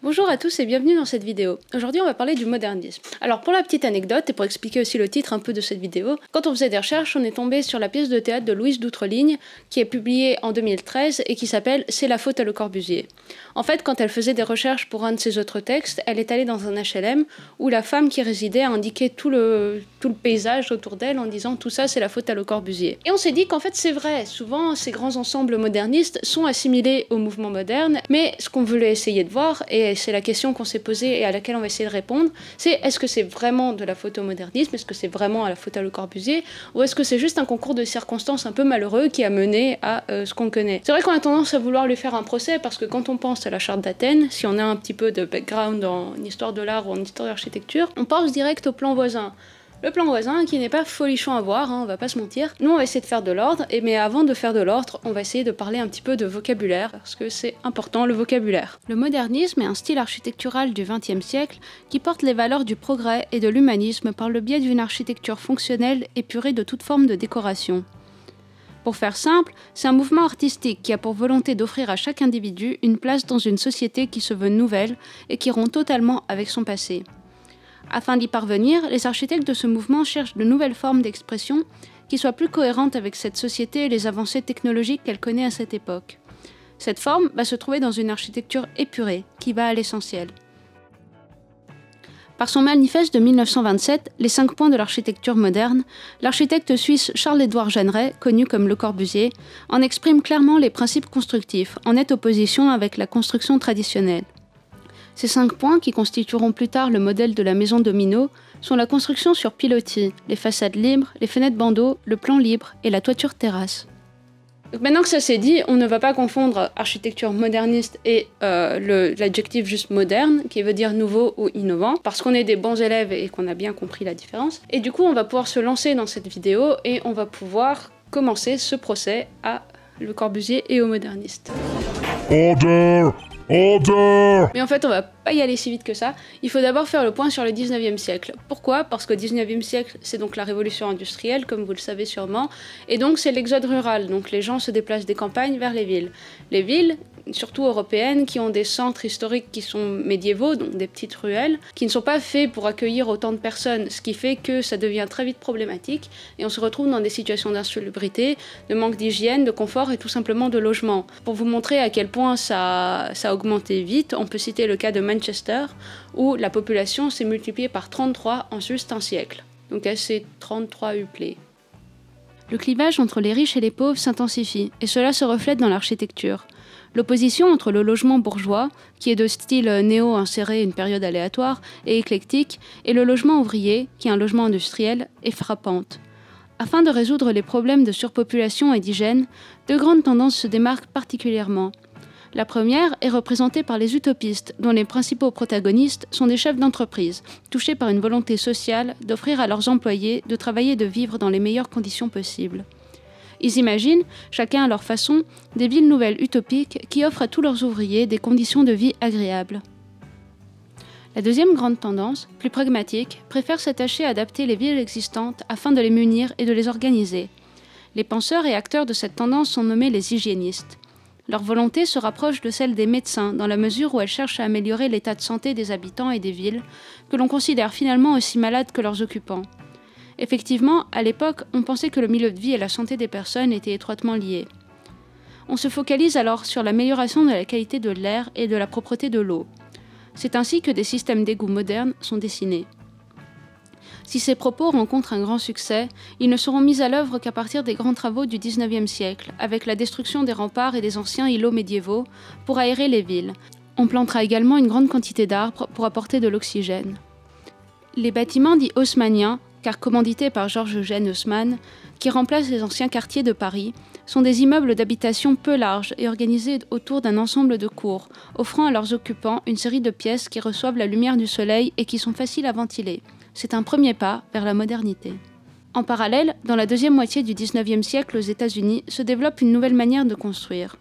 Bonjour à tous et bienvenue dans cette vidéo. Aujourd'hui on va parler du modernisme. Alors pour la petite anecdote et pour expliquer aussi le titre un peu de cette vidéo, quand on faisait des recherches on est tombé sur la pièce de théâtre de Louise d'Outreligne qui est publiée en 2013 et qui s'appelle « C'est la faute à Le Corbusier ». En fait quand elle faisait des recherches pour un de ses autres textes, elle est allée dans un HLM où la femme qui résidait a indiqué tout le paysage autour d'elle en disant « tout ça c'est la faute à Le Corbusier ». Et on s'est dit qu'en fait c'est vrai, souvent ces grands ensembles modernistes sont assimilés au mouvement moderne, mais ce qu'on voulait essayer de voir, et c'est la question qu'on s'est posée et à laquelle on va essayer de répondre, c'est est-ce que c'est vraiment de la faute au modernisme, est-ce que c'est vraiment à la faute à Le Corbusier, ou est-ce que c'est juste un concours de circonstances un peu malheureux qui a mené à ce qu'on connaît. C'est vrai qu'on a tendance à vouloir lui faire un procès parce que quand on pense à la charte d'Athènes, si on a un petit peu de background en histoire de l'art ou en histoire de l'architecture, on pense direct au plan voisin. Le plan voisin qui n'est pas folichon à voir, on va pas se mentir. Nous on va essayer de faire de l'ordre, mais avant de faire de l'ordre, on va essayer de parler un petit peu de vocabulaire, parce que c'est important le vocabulaire. Le modernisme est un style architectural du XXe siècle qui porte les valeurs du progrès et de l'humanisme par le biais d'une architecture fonctionnelle épurée de toute forme de décoration. Pour faire simple, c'est un mouvement artistique qui a pour volonté d'offrir à chaque individu une place dans une société qui se veut nouvelle et qui rompt totalement avec son passé. Afin d'y parvenir, les architectes de ce mouvement cherchent de nouvelles formes d'expression qui soient plus cohérentes avec cette société et les avancées technologiques qu'elle connaît à cette époque. Cette forme va se trouver dans une architecture épurée, qui va à l'essentiel. Par son manifeste de 1927, Les 5 points de l'architecture moderne, l'architecte suisse Charles-Édouard Jeanneret, connu comme Le Corbusier, en exprime clairement les principes constructifs, en nette opposition avec la construction traditionnelle. Ces 5 points, qui constitueront plus tard le modèle de la maison Domino, sont la construction sur pilotis, les façades libres, les fenêtres bandeaux, le plan libre et la toiture terrasse. Donc maintenant que ça c'est dit, on ne va pas confondre architecture moderniste et l'adjectif juste moderne, qui veut dire nouveau ou innovant, parce qu'on est des bons élèves et qu'on a bien compris la différence. Et du coup, on va pouvoir se lancer dans cette vidéo et on va pouvoir commencer ce procès à Le Corbusier et aux modernistes. Order! Order! Mais en fait, on va pas y aller si vite que ça. Il faut d'abord faire le point sur le 19e siècle. Pourquoi ? Parce qu'au 19e siècle, c'est donc la révolution industrielle, comme vous le savez sûrement, et donc c'est l'exode rural, donc les gens se déplacent des campagnes vers les villes. Les villes, surtout européennes, qui ont des centres historiques qui sont médiévaux, donc des petites ruelles, qui ne sont pas faits pour accueillir autant de personnes, ce qui fait que ça devient très vite problématique, et on se retrouve dans des situations d'insalubrité, de manque d'hygiène, de confort et tout simplement de logement. Pour vous montrer à quel point ça a augmenté vite, on peut citer le cas de Manchester, où la population s'est multipliée par 33 en juste un siècle. Donc elle s'est 33 uplée. Le clivage entre les riches et les pauvres s'intensifie, et cela se reflète dans l'architecture. L'opposition entre le logement bourgeois, qui est de style néo inséré une période aléatoire et éclectique, et le logement ouvrier, qui est un logement industriel, est frappante. Afin de résoudre les problèmes de surpopulation et d'hygiène, deux grandes tendances se démarquent particulièrement. La première est représentée par les utopistes, dont les principaux protagonistes sont des chefs d'entreprise, touchés par une volonté sociale d'offrir à leurs employés de travailler et de vivre dans les meilleures conditions possibles. Ils imaginent, chacun à leur façon, des villes nouvelles utopiques qui offrent à tous leurs ouvriers des conditions de vie agréables. La deuxième grande tendance, plus pragmatique, préfère s'attacher à adapter les villes existantes afin de les munir et de les organiser. Les penseurs et acteurs de cette tendance sont nommés les hygiénistes. Leur volonté se rapproche de celle des médecins dans la mesure où elle cherche à améliorer l'état de santé des habitants et des villes, que l'on considère finalement aussi malades que leurs occupants. Effectivement, à l'époque, on pensait que le milieu de vie et la santé des personnes étaient étroitement liés. On se focalise alors sur l'amélioration de la qualité de l'air et de la propreté de l'eau. C'est ainsi que des systèmes d'égouts modernes sont dessinés. Si ces propos rencontrent un grand succès, ils ne seront mis à l'œuvre qu'à partir des grands travaux du XIXe siècle, avec la destruction des remparts et des anciens îlots médiévaux pour aérer les villes. On plantera également une grande quantité d'arbres pour apporter de l'oxygène. Les bâtiments dits haussmanniens, car commandités par Georges-Eugène Haussmann, qui remplacent les anciens quartiers de Paris, sont des immeubles d'habitation peu larges et organisés autour d'un ensemble de cours, offrant à leurs occupants une série de pièces qui reçoivent la lumière du soleil et qui sont faciles à ventiler. C'est un premier pas vers la modernité. En parallèle, dans la deuxième moitié du XIXe siècle aux États-Unis, se développe une nouvelle manière de construire.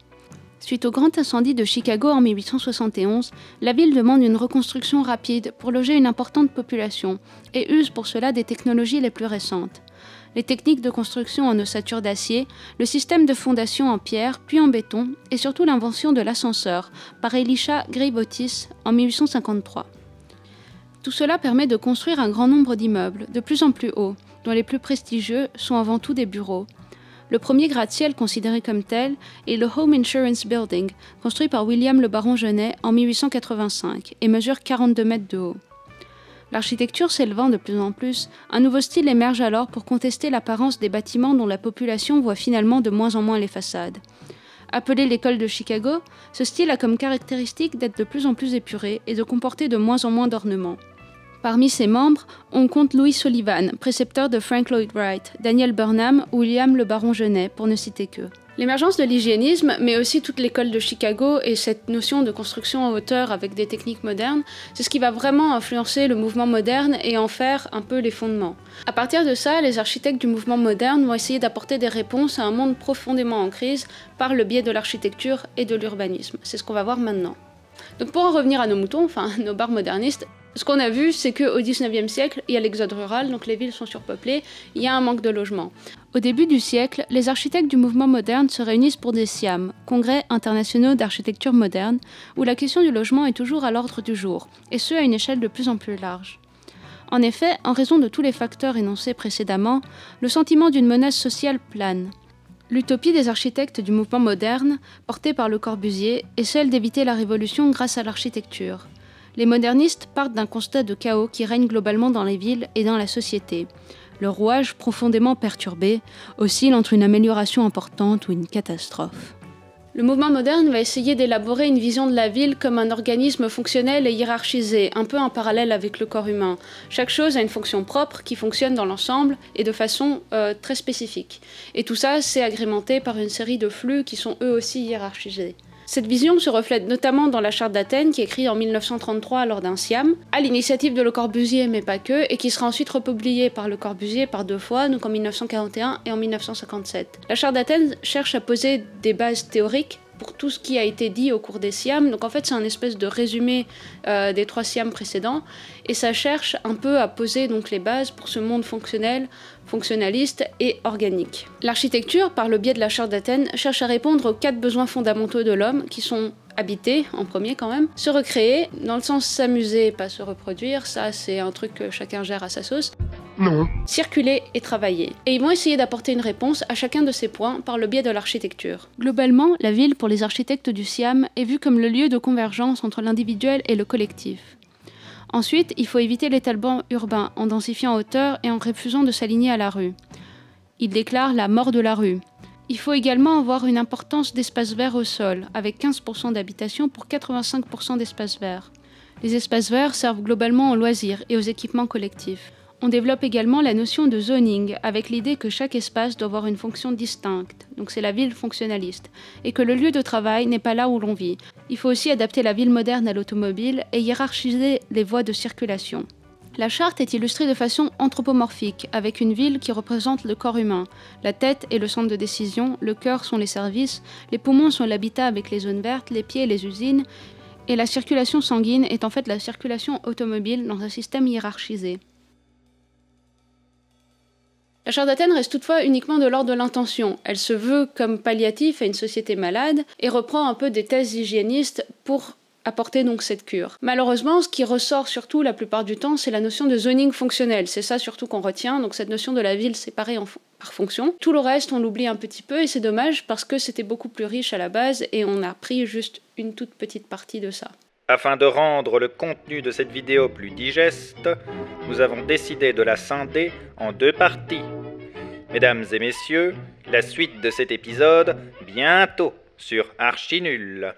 Suite au grand incendie de Chicago en 1871, la ville demande une reconstruction rapide pour loger une importante population et use pour cela des technologies les plus récentes. les techniques de construction en ossature d'acier, le système de fondation en pierre puis en béton et surtout l'invention de l'ascenseur par Elisha Gray Otis en 1853. Tout cela permet de construire un grand nombre d'immeubles, de plus en plus hauts, dont les plus prestigieux sont avant tout des bureaux. Le premier gratte-ciel considéré comme tel est le Home Insurance Building, construit par William le baron Genet en 1885 et mesure 42 mètres de haut. L'architecture s'élevant de plus en plus, un nouveau style émerge alors pour contester l'apparence des bâtiments dont la population voit finalement de moins en moins les façades. Appelé l'école de Chicago, ce style a comme caractéristique d'être de plus en plus épuré et de comporter de moins en moins d'ornements. Parmi ses membres, on compte Louis Sullivan, précepteur de Frank Lloyd Wright, Daniel Burnham ou William le baron Genet, pour ne citer qu'eux. L'émergence de l'hygiénisme, mais aussi toute l'école de Chicago et cette notion de construction en hauteur avec des techniques modernes, c'est ce qui va vraiment influencer le mouvement moderne et en faire un peu les fondements. À partir de ça, les architectes du mouvement moderne vont essayer d'apporter des réponses à un monde profondément en crise par le biais de l'architecture et de l'urbanisme. C'est ce qu'on va voir maintenant. Donc pour en revenir à nos moutons, enfin nos barres modernistes, ce qu'on a vu, c'est qu'au XIXe siècle, il y a l'exode rural, donc les villes sont surpeuplées, il y a un manque de logements. Au début du siècle, les architectes du mouvement moderne se réunissent pour des SIAM, Congrès internationaux d'architecture moderne, où la question du logement est toujours à l'ordre du jour, et ce à une échelle de plus en plus large. En effet, en raison de tous les facteurs énoncés précédemment, le sentiment d'une menace sociale plane. L'utopie des architectes du mouvement moderne, portée par Le Corbusier, est celle d'éviter la révolution grâce à l'architecture. Les modernistes partent d'un constat de chaos qui règne globalement dans les villes et dans la société. Le rouage, profondément perturbé, oscille entre une amélioration importante ou une catastrophe. Le mouvement moderne va essayer d'élaborer une vision de la ville comme un organisme fonctionnel et hiérarchisé, un peu en parallèle avec le corps humain. Chaque chose a une fonction propre qui fonctionne dans l'ensemble et de façon très spécifique. Et tout ça, c'est agrémenté par une série de flux qui sont eux aussi hiérarchisés. Cette vision se reflète notamment dans la Charte d'Athènes, qui est écrite en 1933 lors d'un SIAM, à l'initiative de Le Corbusier, mais pas que, et qui sera ensuite republiée par Le Corbusier par 2 fois, donc en 1941 et en 1957. La Charte d'Athènes cherche à poser des bases théoriques pour tout ce qui a été dit au cours des SIAM. Donc en fait, c'est un espèce de résumé des 3 SIAM précédents, et ça cherche un peu à poser donc les bases pour ce monde fonctionnel, fonctionnaliste et organique. L'architecture, par le biais de la Charte d'Athènes, cherche à répondre aux 4 besoins fondamentaux de l'homme, qui sont habiter, en premier quand même, se recréer, dans le sens s'amuser, pas se reproduire, ça c'est un truc que chacun gère à sa sauce. Non. Circuler et travailler. Et ils vont essayer d'apporter une réponse à chacun de ces points par le biais de l'architecture. Globalement, la ville, pour les architectes du SIAM, est vue comme le lieu de convergence entre l'individuel et le collectif. Ensuite, il faut éviter l'étalement urbain en densifiant en hauteur et en refusant de s'aligner à la rue. Il déclare la mort de la rue. Il faut également avoir une importance d'espace vert au sol, avec 15% d'habitation pour 85% d'espace vert. Les espaces verts servent globalement aux loisirs et aux équipements collectifs. On développe également la notion de zoning, avec l'idée que chaque espace doit avoir une fonction distincte, donc c'est la ville fonctionnaliste, et que le lieu de travail n'est pas là où l'on vit. Il faut aussi adapter la ville moderne à l'automobile et hiérarchiser les voies de circulation. La charte est illustrée de façon anthropomorphique, avec une ville qui représente le corps humain. La tête est le centre de décision, le cœur sont les services, les poumons sont l'habitat avec les zones vertes, les pieds les usines, et la circulation sanguine est en fait la circulation automobile dans un système hiérarchisé. La Charte d'Athènes reste toutefois uniquement de l'ordre de l'intention. Elle se veut comme palliatif à une société malade et reprend un peu des thèses hygiénistes pour apporter donc cette cure. Malheureusement, ce qui ressort surtout la plupart du temps, c'est la notion de zoning fonctionnel. C'est ça surtout qu'on retient, donc cette notion de la ville séparée par fonction. Tout le reste, on l'oublie un petit peu et c'est dommage parce que c'était beaucoup plus riche à la base et on a pris juste une toute petite partie de ça. Afin de rendre le contenu de cette vidéo plus digeste, nous avons décidé de la scinder en 2 parties. Mesdames et messieurs, la suite de cet épisode, bientôt sur Archi Nul.